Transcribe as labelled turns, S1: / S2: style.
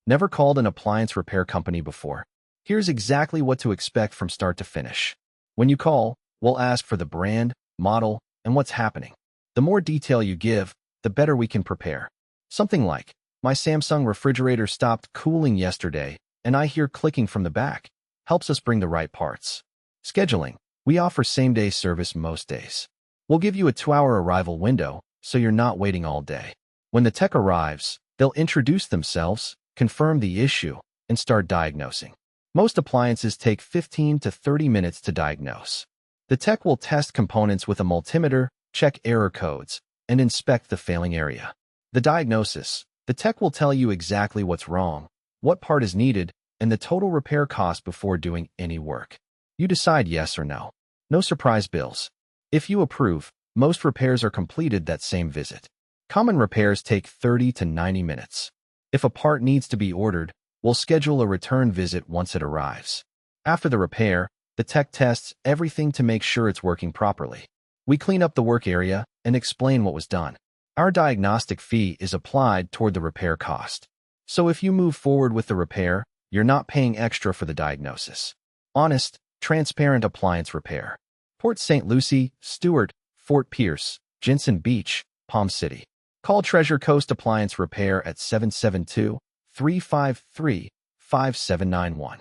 S1: Never called an appliance repair company before? Here's exactly what to expect from start to finish. When you call, we'll ask for the brand, model, and what's happening. The more detail you give, the better we can prepare. Something like, my Samsung refrigerator stopped cooling yesterday, and I hear clicking from the back. Helps us bring the right parts. Scheduling. We offer same-day service most days. We'll give you a 2-hour arrival window, so you're not waiting all day. When the tech arrives, they'll introduce themselves, confirm the issue, and start diagnosing. Most appliances take 15 to 30 minutes to diagnose. The tech will test components with a multimeter, check error codes, and inspect the failing area. The diagnosis. The tech will tell you exactly what's wrong, what part is needed, and the total repair cost before doing any work. You decide yes or no. No surprise bills. If you approve, most repairs are completed that same visit. Common repairs take 30 to 90 minutes. If a part needs to be ordered, we'll schedule a return visit once it arrives. After the repair, the tech tests everything to make sure it's working properly. We clean up the work area and explain what was done. Our diagnostic fee is applied toward the repair cost. So if you move forward with the repair, you're not paying extra for the diagnosis. Honest, transparent appliance repair. Port St. Lucie, Stewart, Fort Pierce, Jensen Beach, Palm City. Call Treasure Coast Appliance Repair at 772-353-5791.